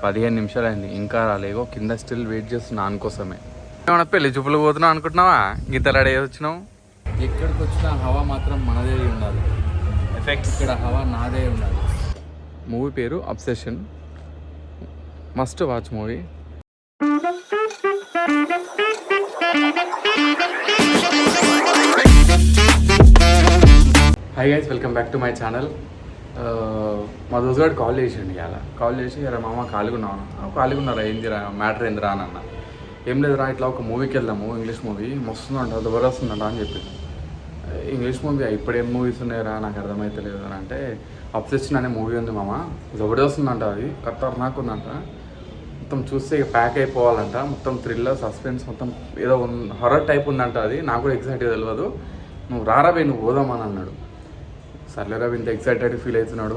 15 నిమిషాలు అయింది ఇంకా రాలేగో కింద స్టిల్ వెయిట్ చేస్తున్నా అందుకోసమే. ఏమన్నా పెళ్లి చూపులు పోతున్నావు అనుకుంటున్నావా? గీత రెడీ వచ్చినావు. ఎక్కడికి వచ్చినా హవా మాత్రం మనదే ఉండాలి. ఎఫెక్ట్స్ ఇక్కడ హవా నాదే ఉండాలి. మూవీ పేరు obsession. Must watch movie. Hi guys, welcome back to my channel. మా దోస్తుగాడు కాల్ చేసిండు. కాల్ చేసి అరే మామ ఖాళీగా ఉన్నారా, ఏందిరా మ్యాటర్ ఏందిరా అని అన్న. ఏం లేదురా, ఇట్లా ఒక మూవీకి వెళ్దాము, ఇంగ్లీష్ మూవీ మస్తుందంట, జబర్దస్త్ అని చెప్పింది. ఇంగ్లీష్ మూవీ ఇప్పుడు ఏం మూవీస్ ఉన్నాయరా నాకు అర్థమవుతలేదు అని అంటే, అబ్సెషన్ అనే మూవీ ఉంది మామ, జబర్దస్త్ ఉందంట, అది ఖతర్నాక్ ఉందంట, మొత్తం చూస్తే ఇక ప్యాక్ అయిపోవాలంట, మొత్తం థ్రిల్లర్ సస్పెన్స్ మొత్తం ఏదో హర్రర్ టైప్ ఉందంట. అది నాకు కూడా ఎగ్జాక్ట్గా తెలియదు. నువ్వు రారా బే, నువ్వు పోదామని అన్నాడు. సర్లేరా, ఇంత ఎక్సైటెడ్ ఫీల్ అవుతున్నాడు,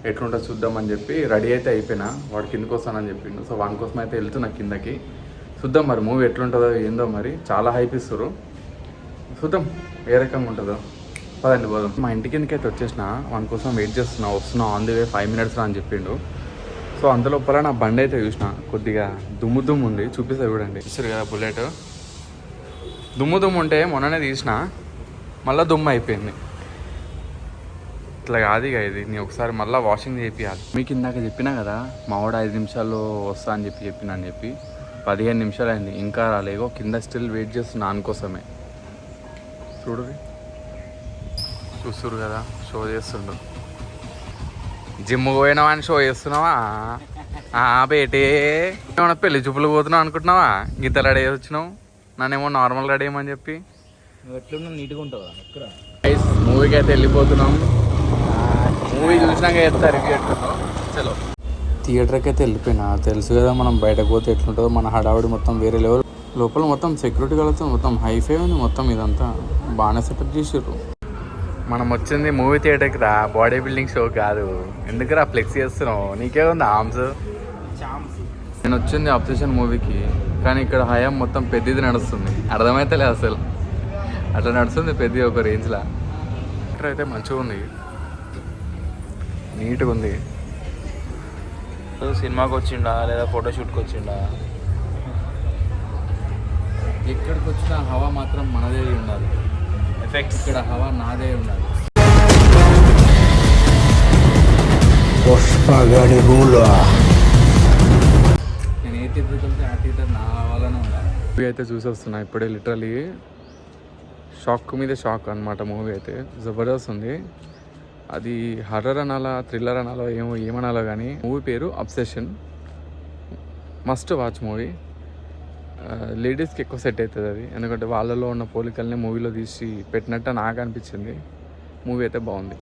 ఎట్లుంటో చూద్దామని చెప్పి రెడీ అయితే అయిపోయినా. వాడు కిందకి వస్తానని చెప్పిండు. సో వాని కోసం అయితే వెళ్తున్నా కిందకి. చూద్దాం మరి మూవీ ఎట్లుంటుందో ఏందో, మరి చాలా హైప్ ఇస్తారు. చూద్దాం ఏ రకంగా ఉంటుందో. పదండి పోదాం. మా ఇంటి కిందకి అయితే వచ్చేసిన, వాని కోసం వెయిట్ వస్తున్నా ఆన్ ది వే 5 minutes అని చెప్పిండు. సో అంతలోపల నా బండి అయితే చూసిన, కొద్దిగా దుమ్ము ఉంది, చూపిస్తా చూడండి. చూసారు కదా బుల్లెట్, దుమ్ము ఉంటే మొన్ననే తీసిన, మళ్ళీ దుమ్ము అయిపోయింది. ఇట్లా కాదు ఇక ఇది, నేను ఒకసారి మళ్ళీ వాషింగ్ చేయించాలి. మీకు ఇందాక చెప్పినా కదా మావాడు 5 నిమిషాల్లో వస్తా అని చెప్పిన 15 నిమిషాలు అయింది ఇంకా రాలేగో కింద స్టిల్ వెయిట్ చేస్తున్నా అందుకోసమే. చూస్తురు కదా, షో చేస్తుండు. జిమ్ పోయినావా అని షో చేస్తున్నావా బేటే? ఏమన్నా పెళ్లి చూపులు పోతున్నావు అనుకుంటున్నావా? గీత రెడీ వచ్చినావు, నన్నేమో నార్మల్ రెడీ అయ్యమని చెప్పి. ఎట్లున్నా నీట్గా ఉంటావా? మూవీకి అయితే వెళ్ళిపోతున్నాం. మూవీ చూసినాక చెప్తా రివ్యూ ఎట్లుందో. చలో, థియేటర్కి అయితే వెళ్ళిపోయినా. తెలుసు కదా మనం బయటకు పోతే ఎట్లుంటుందో, మన హడావుడి మొత్తం వేరే లెవెల్. లోపల మొత్తం సెక్యూరిటీ కలుగుతూ మొత్తం హైఫై ఉంది, మొత్తం ఇదంతా బాగానే సెటప్ చేసారు. మనం వచ్చింది మూవీ థియేటర్కి రా, బాడీ బిల్డింగ్ షో కాదు. ఎందుకురా ఫ్లెక్స్ చేస్తున్నావు? నీకే ఉంది ఆర్మ్స్. నేను వచ్చింది అబ్సెషన్ మూవీకి, కానీ ఇక్కడ హయాం మొత్తం పెద్దది నడుస్తుంది, అర్థమైతలే అసలు. అట్లా నడుస్తుంది పెద్దది ఒక రేంజ్లా. థియేటర్ అయితే మంచిగా ఉంది, నీట్గా ఉంది. సినిమాకి వచ్చిండా లేదా ఫోటోషూట్కి వచ్చిండా? ఎక్కడికి వచ్చినా హవా మాత్రం మనదే ఉండాలి. ఎఫెక్ట్స్ ఇక్కడ హవా నాదే ఉండాలి. నేను ఏ థియేటర్కి వెళ్తే ఆ థియేటర్ నా హవాలోనే ఉండాలి. మూవీ అయితే చూసి వస్తున్నా ఇప్పుడే, లిటరలీ షాక్ మీద షాక్ అనమాట. మూవీ అయితే జబర్దస్త్ ఉంది. అది హర్రర్ అనాలా, థ్రిల్లర్ అనాలో ఏమనాలో కానీ, మూవీ పేరు అబ్సెషన్. Must watch movie. లేడీస్కి ఎక్కువ సెట్ అవుతుంది అది, ఎందుకంటే వాళ్ళలో ఉన్న పోలికల్ని మూవీలో తీసి పెట్టినట్టు నాకు అనిపించింది. మూవీ అయితే బాగుంది.